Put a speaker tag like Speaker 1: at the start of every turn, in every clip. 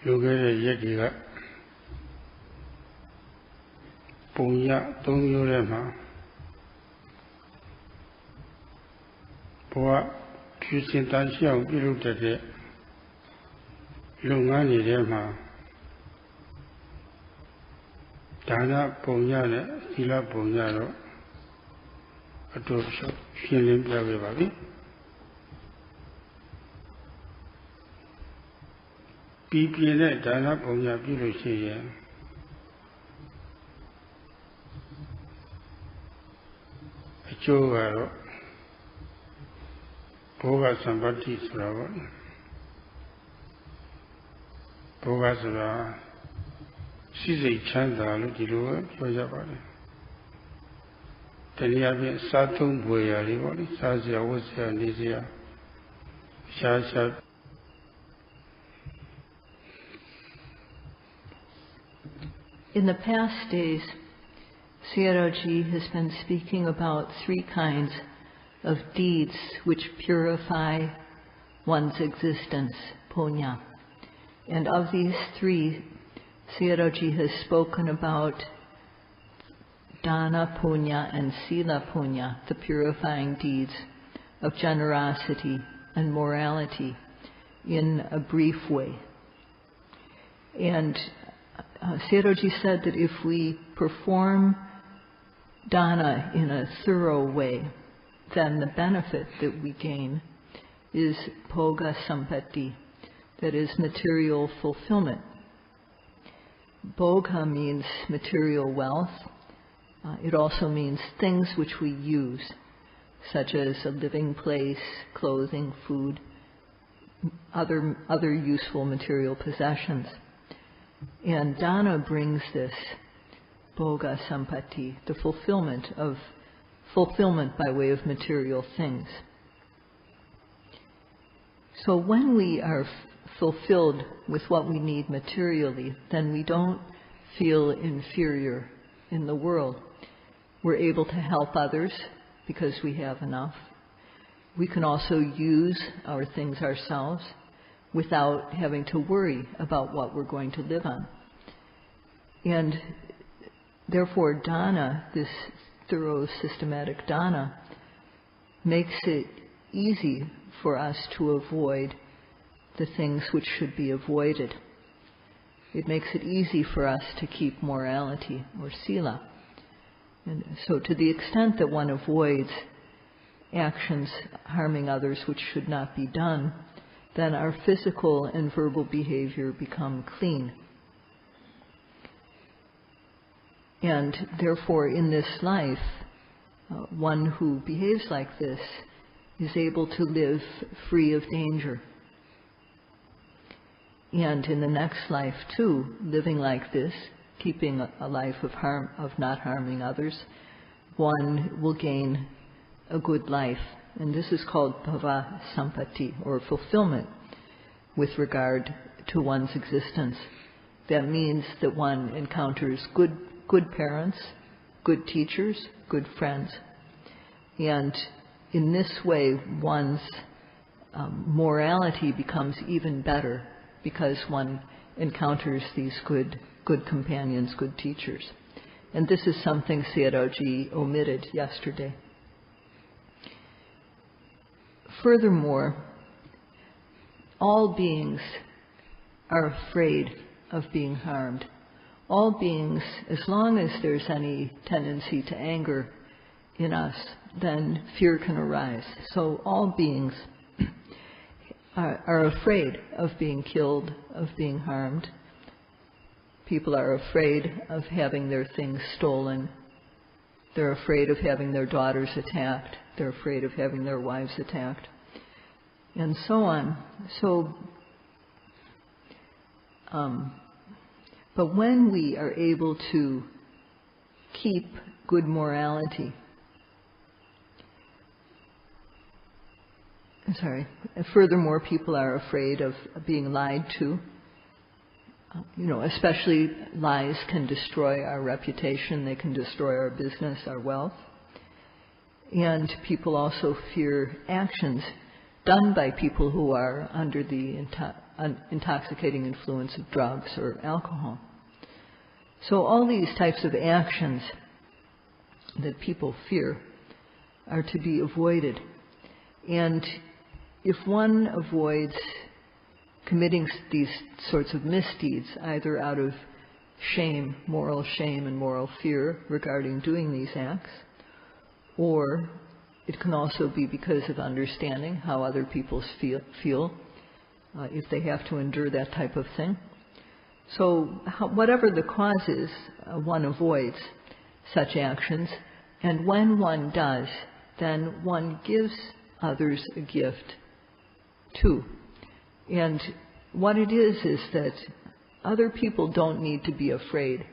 Speaker 1: Lugere Yetiga Punya Tungurema Boa Pusintansian Pilute Lungani Rema Dana Punya Sila Punyaro Adoption Feeling Everybody People in Dana Punya Pilusi Joe Boga Sambati Sura Boga Sura she's a chanda Ludilu Jojabari. Then you have Satum Boya Rivoli, Sazia was there, Nizia Shasha.
Speaker 2: In the past days, Sayadaw has been speaking about 3 kinds of deeds which purify one's existence, punya. And of these 3, Sayadaw has spoken about dana punya and sila punya, the purifying deeds of generosity and morality, in a brief way. And Sayadaw said that if we perform dana in a thorough way, then the benefit that we gain is bhoga sampatti, that is material fulfillment. Bhoga means material wealth. It also means things which we use, such as a living place, clothing, food, other useful material possessions. And dana brings this bhoga sampatti, the fulfillment by way of material things. So when we are fulfilled with what we need materially, then we don't feel inferior in the world. We're able to help others because we have enough. We can also use our things ourselves without having to worry about what we're going to live on. And therefore dana, this thorough systematic dana, makes it easy for us to avoid the things which should be avoided. It makes it easy for us to keep morality or sila. And so to the extent that one avoids actions harming others which should not be done, then our physical and verbal behavior become clean. And therefore in this life, one who behaves like this is able to live free of danger. And in the next life too, living like this, keeping a life of not harming others, one will gain a good life. And this is called bhava sampatti, or fulfillment, with regard to one's existence. That means that one encounters good parents, good teachers, good friends. And in this way, one's morality becomes even better because one encounters these good companions, good teachers. And this is something Sayadaw omitted yesterday. Furthermore, all beings are afraid of being harmed. All beings, as long as there's any tendency to anger in us, then fear can arise. So all beings are afraid of being killed, of being harmed. People are afraid of having their things stolen. They're afraid of having their daughters attacked. They're afraid of having their wives attacked. And so on. But when we are able to keep good morality, furthermore, people are afraid of being lied to. Especially lies can destroy our reputation, they can destroy our business, our wealth. And people also fear actions done by people who are under the intoxicating influence of drugs or alcohol. So all these types of actions that people fear are to be avoided. And if one avoids committing these sorts of misdeeds, either out of shame and moral fear regarding doing these acts, or it can also be because of understanding how other people feel if they have to endure that type of thing. So whatever the cause is, one avoids such actions, and when one does, then one gives others a gift too. And what it is that other people don't need to be afraid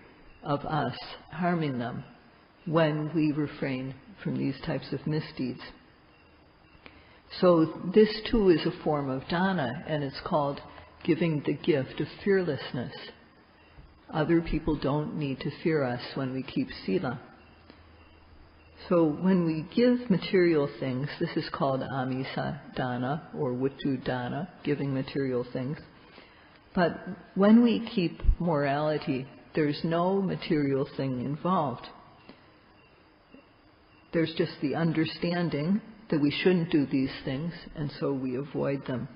Speaker 2: of us harming them when we refrain from these types of misdeeds. So this too is a form of dana, and it's called giving the gift of fearlessness. Other people don't need to fear us when we keep sila. So when we give material things, this is called amisa dana or vuttu dana, giving material things. But when we keep morality, there's no material thing involved. There's just the understanding that we shouldn't do these things, and so we avoid them.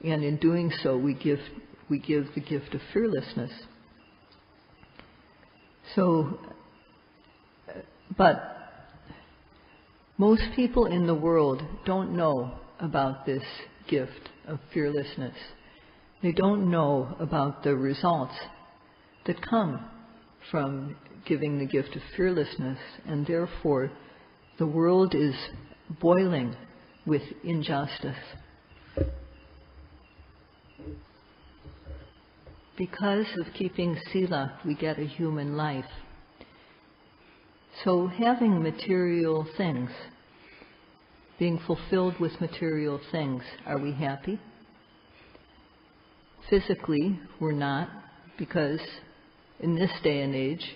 Speaker 2: And in doing so, we give the gift of fearlessness. So, but most people in the world don't know about this gift of fearlessness. They don't know about the results that come from giving the gift of fearlessness, and therefore the world is boiling with injustice. Because of keeping sila, we get a human life. So having material things, being fulfilled with material things, are we happy? Physically, we're not, because in this day and age,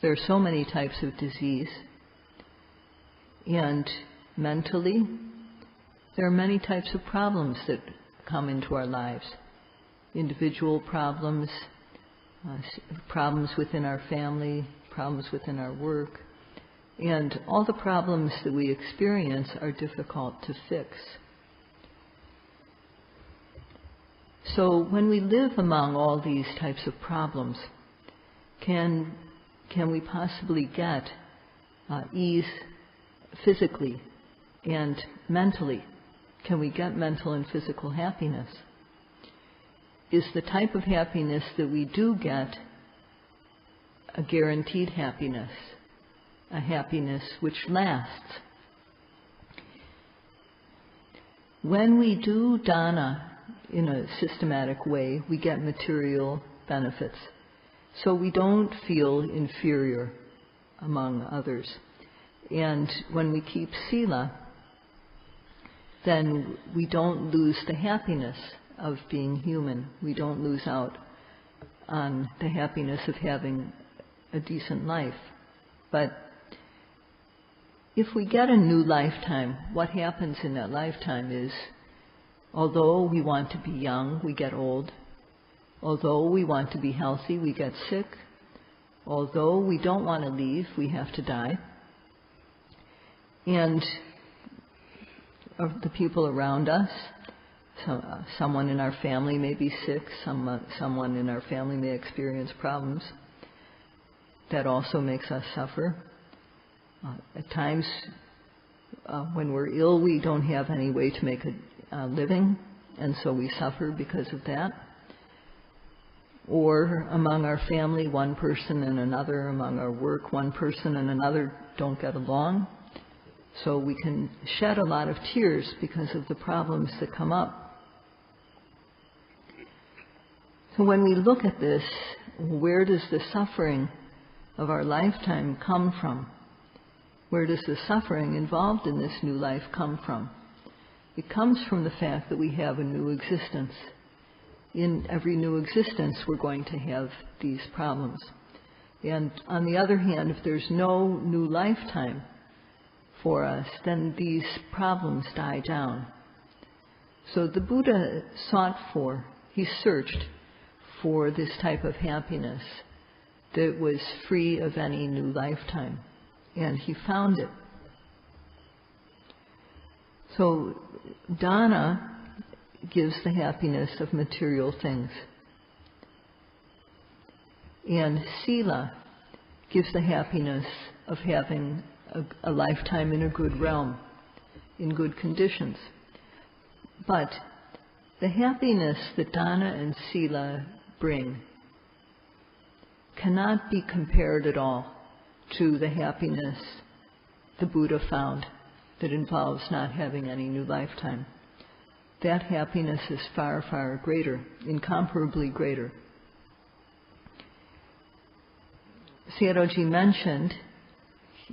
Speaker 2: there are so many types of disease. And mentally, there are many types of problems that come into our lives. Individual problems, problems within our family, problems within our work, and all the problems that we experience are difficult to fix. So when we live among all these types of problems, can we possibly get ease physically and mentally? Can we get mental and physical happiness? Is the type of happiness that we do get a guaranteed happiness, a happiness which lasts? When we do dana in a systematic way, we get material benefits. So we don't feel inferior among others. And when we keep sila, then we don't lose the happiness of being human. We don't lose out on the happiness of having a decent life. But if we get a new lifetime, what happens in that lifetime is, although we want to be young, we get old. Although we want to be healthy, we get sick. Although we don't want to leave, we have to die. And of the people around us, someone in our family may be sick, someone in our family may experience problems. That also makes us suffer. At times, when we're ill, we don't have any way to make a living, and so we suffer because of that. Or among our family, one person and another, among our work, one person and another don't get along. So we can shed a lot of tears because of the problems that come up. So when we look at this, where does the suffering of our lifetime come from? Where does the suffering involved in this new life come from? It comes from the fact that we have a new existence. In every new existence, we're going to have these problems. And on the other hand, if there's no new lifetime for us, then these problems die down. So the Buddha he searched for this type of happiness that was free of any new lifetime, and he found it. So dana gives the happiness of material things, and sila gives the happiness of having a lifetime in a good realm, in good conditions. But the happiness that dana and sila bring cannot be compared at all to the happiness the Buddha found that involves not having any new lifetime. That happiness is far, far greater, incomparably greater. Sayadaw mentioned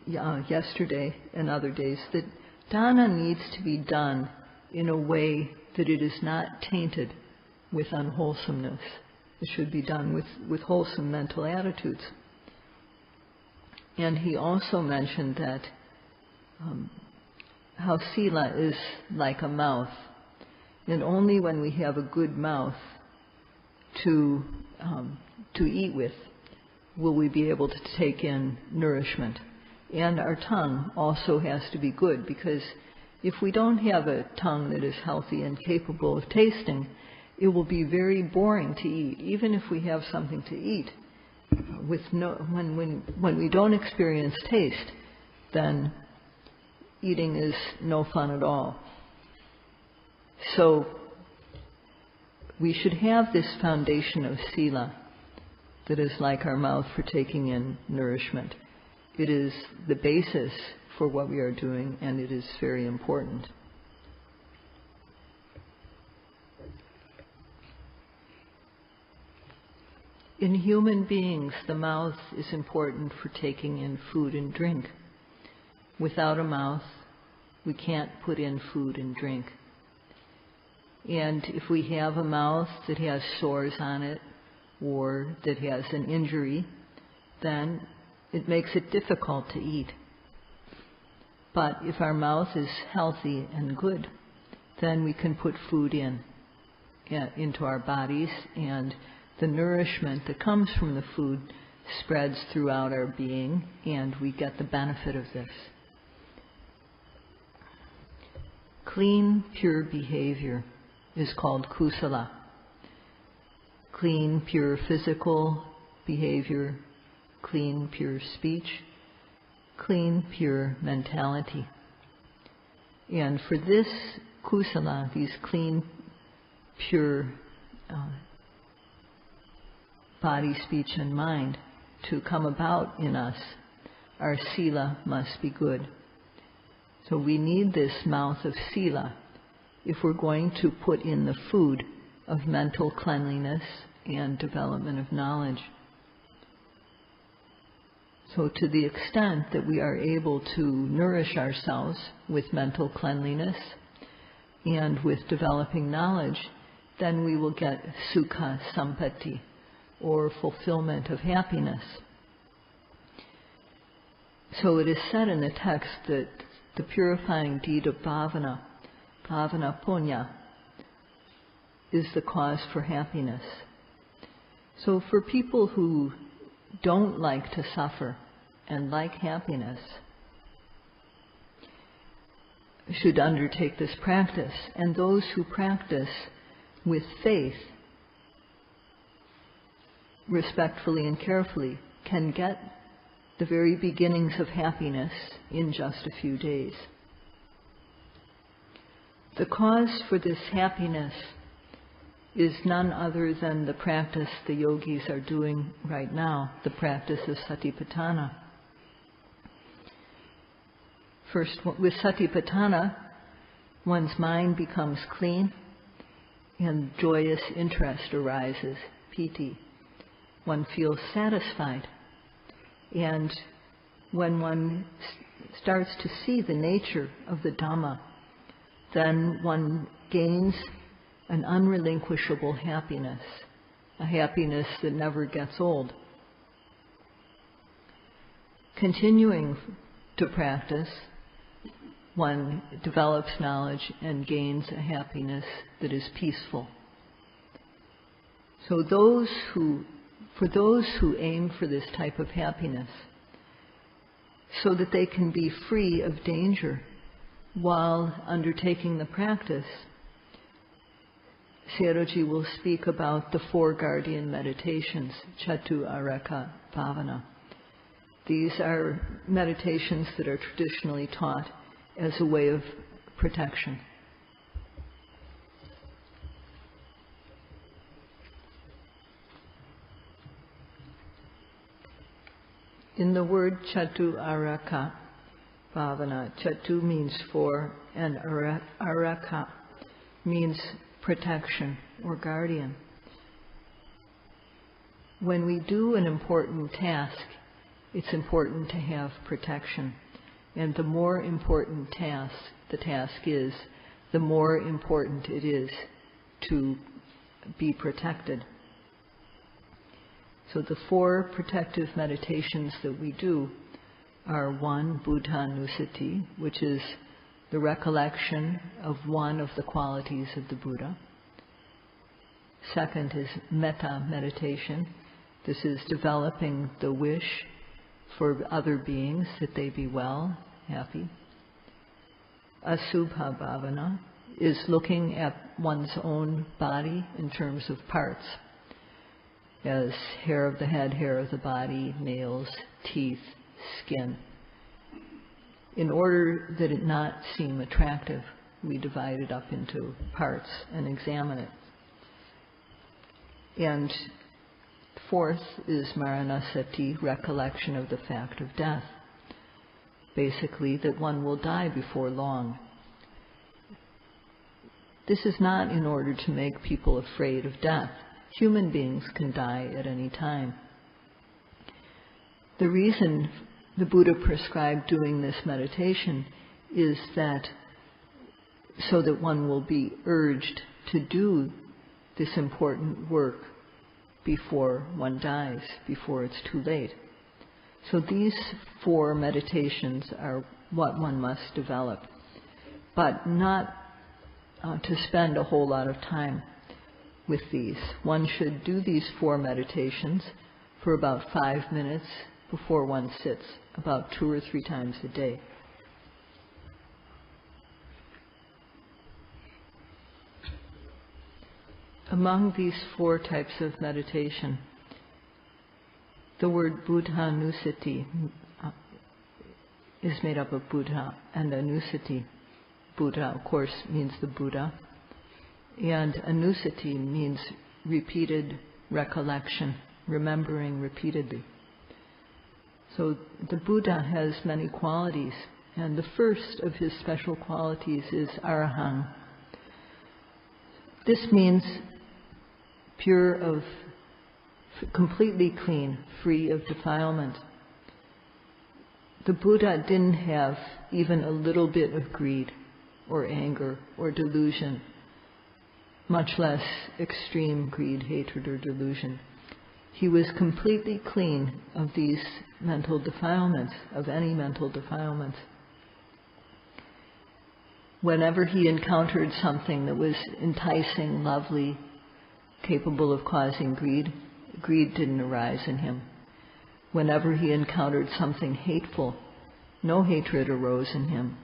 Speaker 2: yesterday and other days that dana needs to be done in a way that it is not tainted with unwholesomeness. It should be done with wholesome mental attitudes. And he also mentioned that how sila is like a mouth, and only when we have a good mouth to eat with will we be able to take in nourishment. And our tongue also has to be good, because if we don't have a tongue that is healthy and capable of tasting, it will be very boring to eat. Even if we have something to eat, when we don't experience taste, then eating is no fun at all. So we should have this foundation of sila that is like our mouth for taking in nourishment. It is the basis for what we are doing, and it is very important. In human beings, the mouth is important for taking in food and drink. Without a mouth, we can't put in food and drink. And if we have a mouth that has sores on it, or that has an injury, then it makes it difficult to eat. But if our mouth is healthy and good, then we can put food into our bodies, and the nourishment that comes from the food spreads throughout our being, and we get the benefit of this. Clean, pure behavior is called kusala. Clean, pure physical behavior, clean, pure speech, clean, pure mentality. And for this kusala, these clean, pure body, speech, and mind to come about in us, our sila must be good. So we need this mouth of sila if we're going to put in the food of mental cleanliness and development of knowledge. So to the extent that we are able to nourish ourselves with mental cleanliness and with developing knowledge, then we will get sukha sampatti, or fulfillment of happiness. So it is said in the text that the purifying deed of bhavana punya, is the cause for happiness. So for people who don't like to suffer and like happiness, should undertake this practice. And those who practice with faith, respectfully and carefully, can get the very beginnings of happiness in just a few days. The cause for this happiness is none other than the practice the yogis are doing right now, the practice of satipatthana. First, with satipatthana, one's mind becomes clean and joyous interest arises, piti. One feels satisfied. And when one starts to see the nature of the Dhamma, then one gains an unrelinquishable happiness, a happiness that never gets old. Continuing to practice, one develops knowledge and gains a happiness that is peaceful. So for those who aim for this type of happiness, so that they can be free of danger while undertaking the practice, Sayadaw will speak about the 4 guardian meditations, Chatu Araka Bhavana. These are meditations that are traditionally taught as a way of protection. In the word Chatu Araka Bhavana, Chatu means 4 and Araka means protection or guardian. When we do an important task, it's important to have protection. And the more important the task is, the more important it is to be protected. So the 4 protective meditations that we do are 1, Buddhanussati, which is the recollection of one of the qualities of the Buddha. Second is metta meditation. This is developing the wish for other beings that they be well, happy. Asubha bhavana is looking at one's own body in terms of parts, as hair of the head, hair of the body, nails, teeth, skin. In order that it not seem attractive, we divide it up into parts and examine it. And 4th is Maranasati, recollection of the fact of death. Basically, that one will die before long. This is not in order to make people afraid of death. Human beings can die at any time. The reason the Buddha prescribed doing this meditation is that so that one will be urged to do this important work before one dies, before it's too late. So these 4 meditations are what one must develop, but not to spend a whole lot of time with these. One should do these 4 meditations for about 5 minutes before one sits, about 2 or 3 times a day. Among these 4 types of meditation, the word Buddhanussati is made up of Buddha and Anussati. Buddha, of course, means the Buddha, and Anussati means repeated recollection, remembering repeatedly. So the Buddha has many qualities, and the first of his special qualities is Arahant. This means pure completely clean, free of defilement. The Buddha didn't have even a little bit of greed or anger or delusion, much less extreme greed, hatred, or delusion. He was completely clean of these mental defilements, of any mental defilements. Whenever he encountered something that was enticing, lovely, capable of causing greed, greed didn't arise in him. Whenever he encountered something hateful, no hatred arose in him.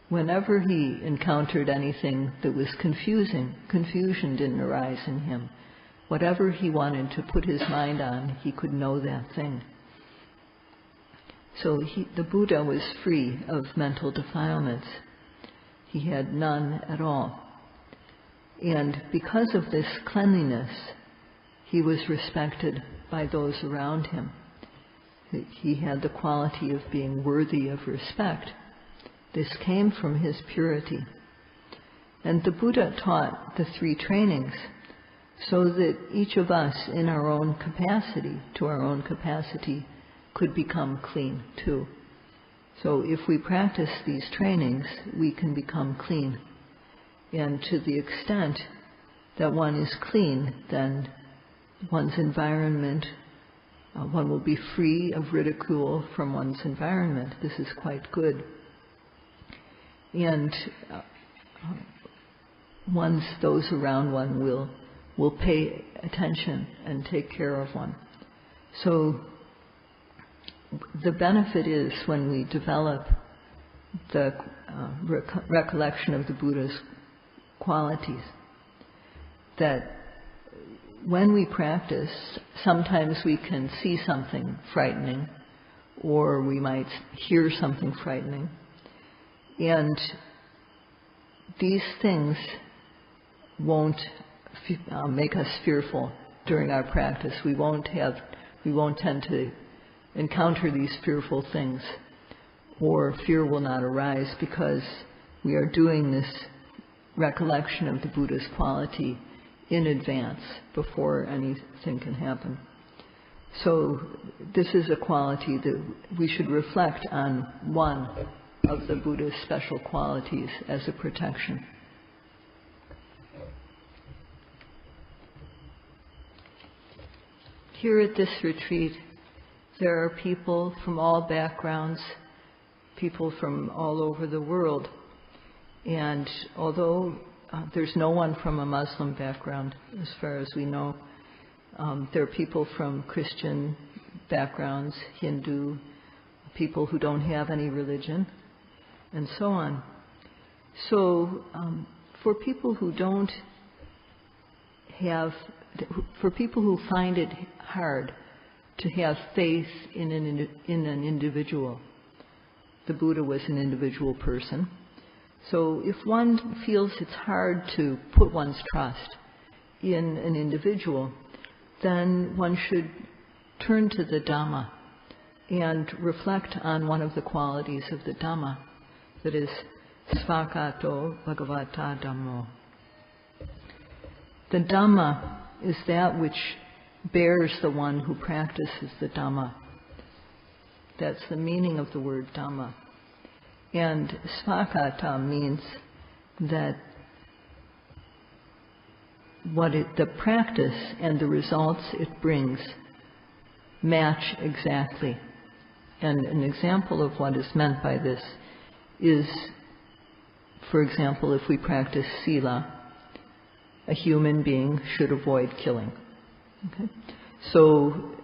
Speaker 2: Whenever he encountered anything that was confusing, confusion didn't arise in him. Whatever he wanted to put his mind on, he could know that thing. So the Buddha was free of mental defilements. He had none at all. And because of this cleanliness, he was respected by those around him. He had the quality of being worthy of respect. This came from his purity. And the Buddha taught the 3 trainings so that each of us in our own capacity, to our own capacity, could become clean too. So if we practice these trainings, we can become clean. And to the extent that one is clean, then one's environment, one will be free of ridicule from one's environment. This is quite good. and those around one will pay attention and take care of one. So the benefit is when we develop the recollection of the Buddha's qualities, that when we practice, sometimes we can see something frightening, or we might hear something frightening, and these things won't make us fearful during our practice. We won't tend to encounter these fearful things, or fear will not arise, because we are doing this recollection of the Buddha's quality in advance, before anything can happen. So this is a quality that we should reflect on, one of the Buddha's special qualities as a protection. Here at this retreat, there are people from all backgrounds, people from all over the world. And although there's no one from a Muslim background, as far as we know, there are people from Christian backgrounds, Hindu, people who don't have any religion, and so on. So for people who find it hard to have faith in an individual, the Buddha was an individual person. So if one feels it's hard to put one's trust in an individual, then one should turn to the Dhamma and reflect on one of the qualities of the Dhamma, that is, Svakato Bhagavata Dhammo. The Dhamma is that which bears the one who practices the Dhamma. That's the meaning of the word Dhamma. And Svakata means that the practice and the results it brings match exactly. And an example of what is meant by this is, for example, if we practice sila, a human being should avoid killing. Okay? So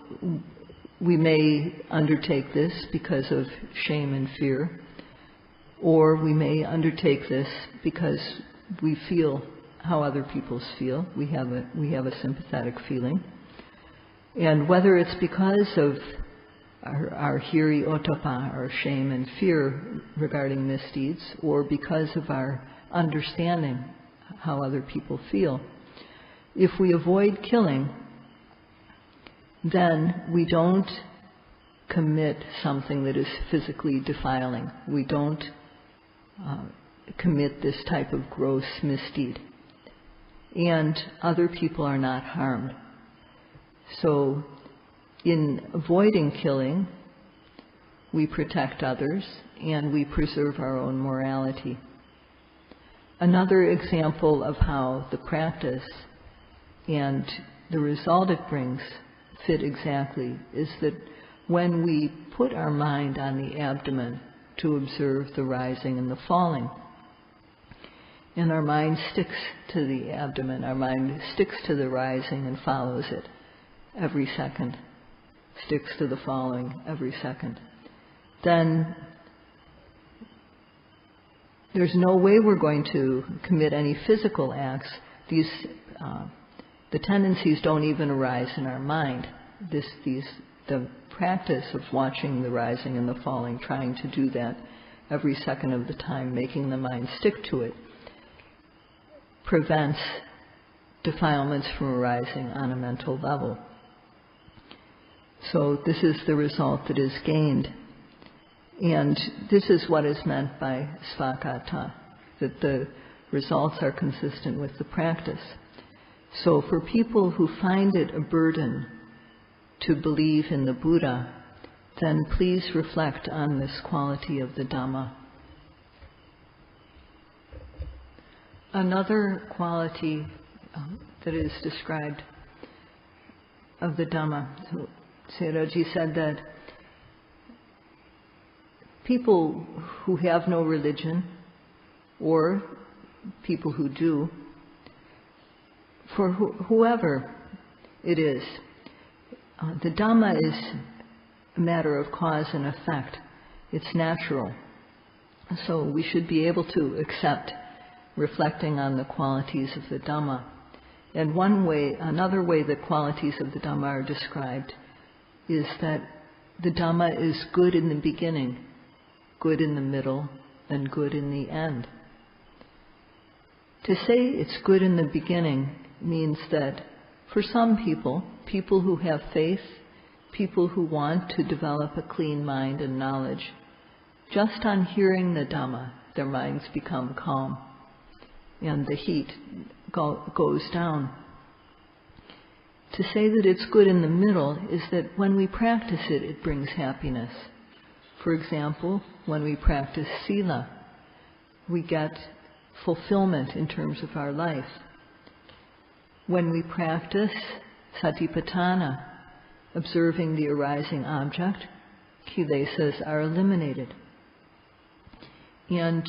Speaker 2: we may undertake this because of shame and fear, or we may undertake this because we feel how other people feel. We have a sympathetic feeling. And whether it's because of our hiri ottappa, our shame and fear regarding misdeeds, or because of our understanding how other people feel, if we avoid killing, then we don't commit something that is physically defiling. We don't commit this type of gross misdeed. And other people are not harmed. So in avoiding killing, we protect others and we preserve our own morality. Another example of how the practice and the result it brings fit exactly is that when we put our mind on the abdomen to observe the rising and the falling, and our mind sticks to the abdomen, our mind sticks to the rising and follows it every second, sticks to the falling every second, then there's no way we're going to commit any physical acts. The tendencies don't even arise in our mind. The practice of watching the rising and the falling, trying to do that every second of the time, making the mind stick to it, prevents defilements from arising on a mental level. So this is the result that is gained. And this is what is meant by svakata, that the results are consistent with the practice. So for people who find it a burden to believe in the Buddha, then please reflect on this quality of the Dhamma. Another quality that is described of the Dhamma, so Sayadaw said that people who have no religion or people who do, for whoever it is. The Dhamma is a matter of cause and effect. It's natural. So we should be able to accept reflecting on the qualities of the Dhamma. And another way the qualities of the Dhamma are described is that the Dhamma is good in the beginning, good in the middle, and good in the end. To say it's good in the beginning means that for some people, people who have faith, people who want to develop a clean mind and knowledge, just on hearing the Dhamma, their minds become calm and the heat goes down. To say that it's good in the middle is that when we practice it, it brings happiness. For example, when we practice sila, we get fulfillment in terms of our life. When we practice satipatthana, observing the arising object, kilesas are eliminated. And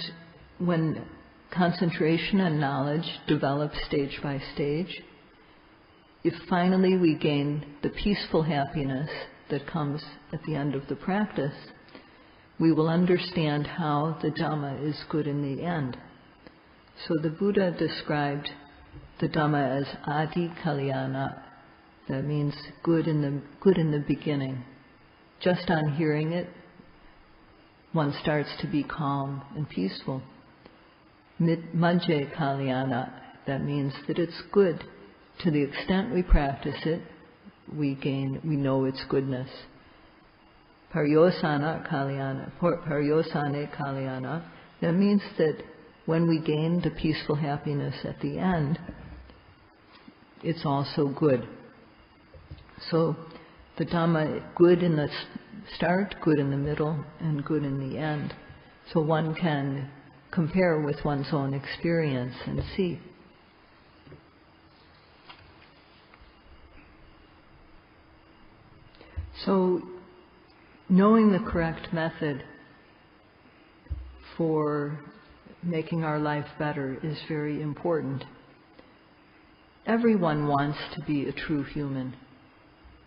Speaker 2: when concentration and knowledge develop stage by stage, if finally we gain the peaceful happiness that comes at the end of the practice, we will understand how the Dhamma is good in the end. So the Buddha described the Dhamma as adi kalyana. That means good in the beginning. Just on hearing it, one starts to be calm and peaceful. Majje kalyana. That means that it's good. To the extent we practice it, we know its goodness. Paryosana kalyana. That means that when we gain the peaceful happiness at the end, it's also good. So the Dhamma, good in the start, good in the middle, and good in the end. So one can compare with one's own experience and see. So knowing the correct method for making our life better is very important. Everyone wants to be a true human.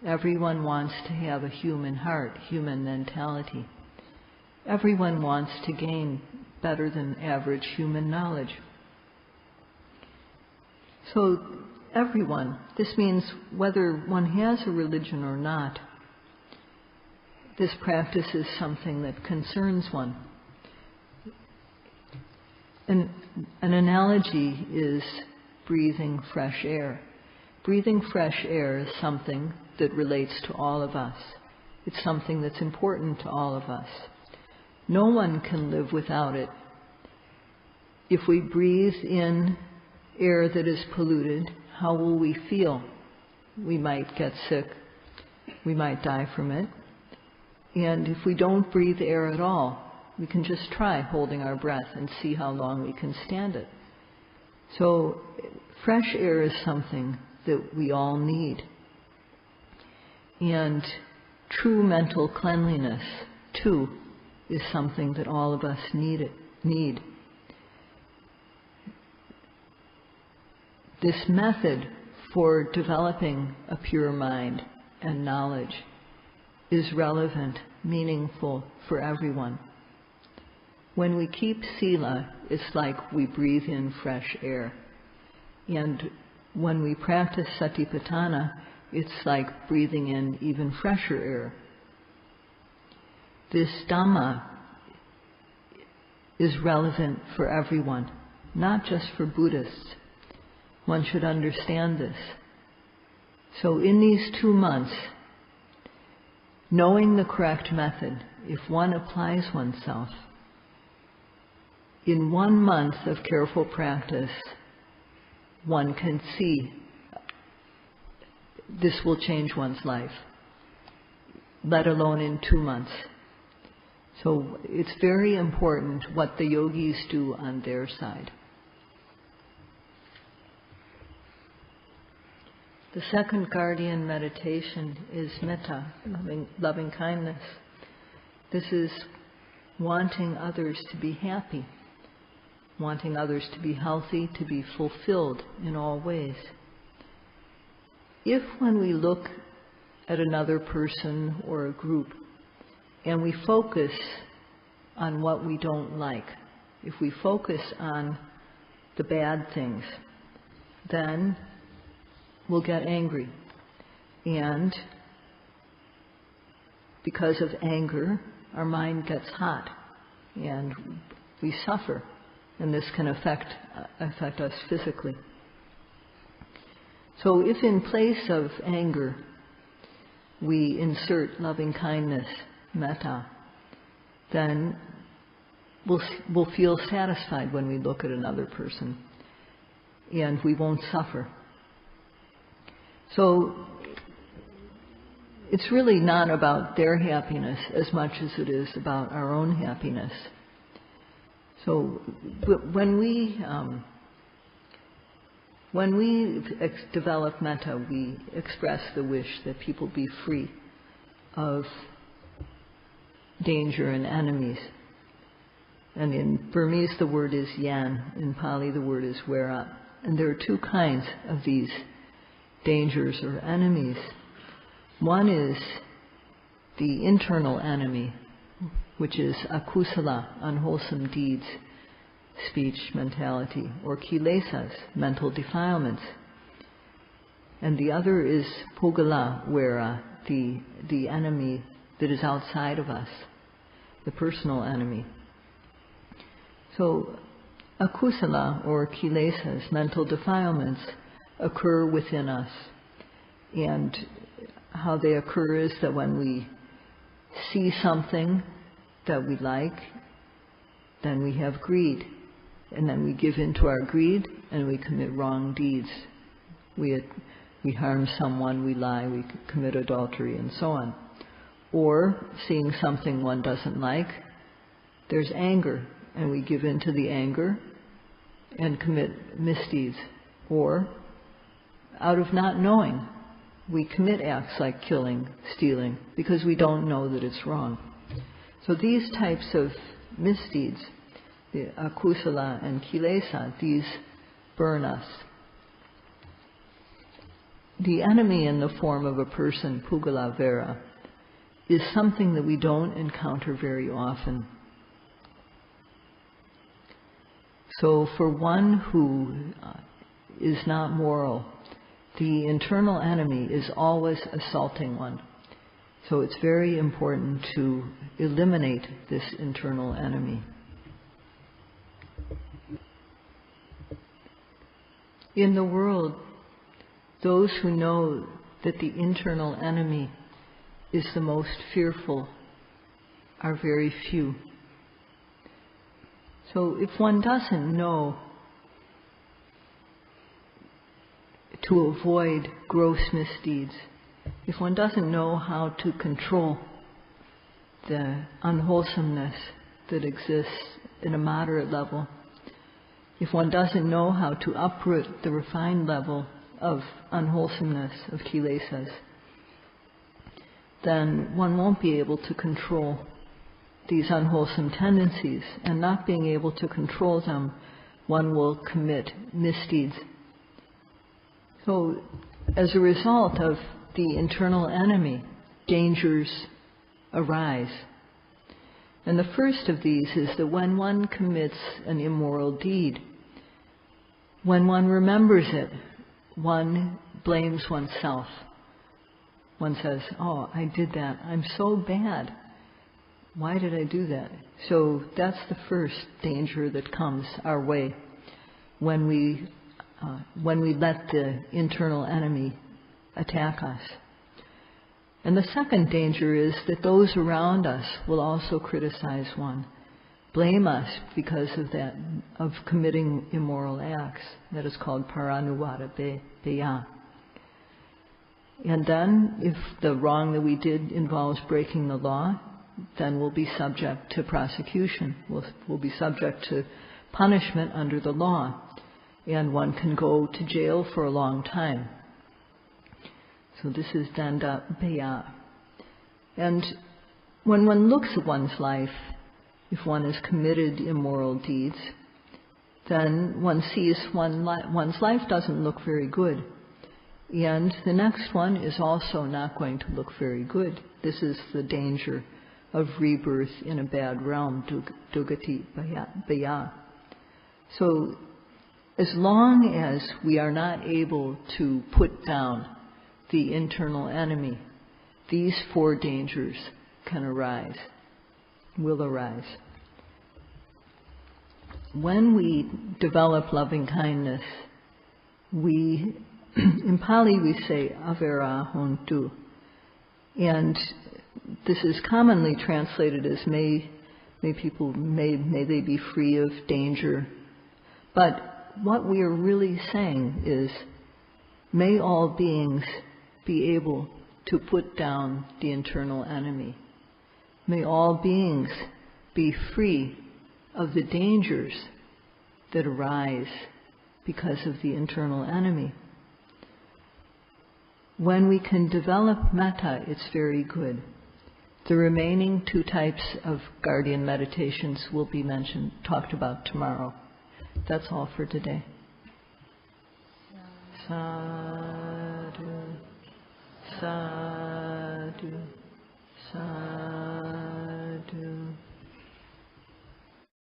Speaker 2: Everyone wants to have a human heart, human mentality. Everyone wants to gain better than average human knowledge. So everyone, this means whether one has a religion or not, this practice is something that concerns one. An analogy is breathing fresh air. Breathing fresh air is something that relates to all of us. It's something that's important to all of us. No one can live without it. If we breathe in air that is polluted, how will we feel? We might get sick. We might die from it. And if we don't breathe air at all, we can just try holding our breath and see how long we can stand it. So fresh air is something that we all need. And true mental cleanliness, too, is something that all of us need. This method for developing a pure mind and knowledge is relevant, meaningful for everyone. When we keep sila, it's like we breathe in fresh air. And when we practice satipatthana, it's like breathing in even fresher air. This Dhamma is relevant for everyone, not just for Buddhists. One should understand this. So in these 2 months, knowing the correct method, if one applies oneself, in 1 month of careful practice, one can see this will change one's life, let alone in 2 months. So it's very important what the yogis do on their side. The second guardian meditation is metta, loving kindness. This is wanting others to be happy. wanting others to be healthy, to be fulfilled in all ways. If when we look at another person or a group and we focus on what we don't like, if we focus on the bad things, then we'll get angry. And because of anger, our mind gets hot and we suffer. And this can affect us physically. So if in place of anger we insert loving kindness, metta, then we'll feel satisfied when we look at another person, and we won't suffer. So it's really not about their happiness as much as it is about our own happiness. So when we develop metta, we express the wish that people be free of danger and enemies. And in Burmese the word is yan, in Pali the word is wera. And there are two kinds of these dangers or enemies. One is the internal enemy, which is akusala, unwholesome deeds, speech, mentality, or kilesas, mental defilements. And the other is pugala, wera, the enemy that is outside of us, the personal enemy. So akusala, or kilesas, mental defilements, occur within us. And how they occur is that when we see something that we like, then we have greed. And then we give in to our greed and we commit wrong deeds. We harm someone, we lie, we commit adultery, and so on. Or seeing something one doesn't like, there's anger, and we give in to the anger and commit misdeeds. Or, out of not knowing, we commit acts like killing, stealing, because we don't know that it's wrong. So these types of misdeeds, the akusala and kilesa, these burn us. The enemy in the form of a person, pugala vera, is something that we don't encounter very often. So for one who is not moral, the internal enemy is always assaulting one. So it's very important to eliminate this internal enemy. In the world, those who know that the internal enemy is the most fearful are very few. So if one doesn't know to avoid gross misdeeds, if one doesn't know how to control the unwholesomeness that exists in a moderate level, if one doesn't know how to uproot the refined level of unwholesomeness, of kilesas, then one won't be able to control these unwholesome tendencies, and not being able to control them, one will commit misdeeds. So, as a result of the internal enemy, dangers arise. And the first of these is that when one commits an immoral deed, when one remembers it, one blames oneself. One says, "Oh, I did that. I'm so bad. Why did I do that?" So that's the first danger that comes our way when we let the internal enemy attack us. And the second danger is that those around us will also criticize one, blame us because of that, of committing immoral acts. That is called paranuvada beya. And then, if the wrong that we did involves breaking the law, then we'll be subject to prosecution. We'll be subject to punishment under the law. And one can go to jail for a long time. So this is danda beya. And when one looks at one's life, if one has committed immoral deeds, then one sees one's life doesn't look very good. And the next one is also not going to look very good. This is the danger of rebirth in a bad realm, dugati bhaya. So as long as we are not able to put down the internal enemy, these four dangers will arise. When we develop loving kindness, in Pali we say avirahontu, and this is commonly translated as may they be free of danger. But what we are really saying is, may all beings be able to put down the internal enemy. May all beings be free of the dangers that arise because of the internal enemy. When we can develop metta, it's very good. The remaining two types of guardian meditations will be talked about tomorrow. That's all for today. Sadhu, sadhu, sadhu.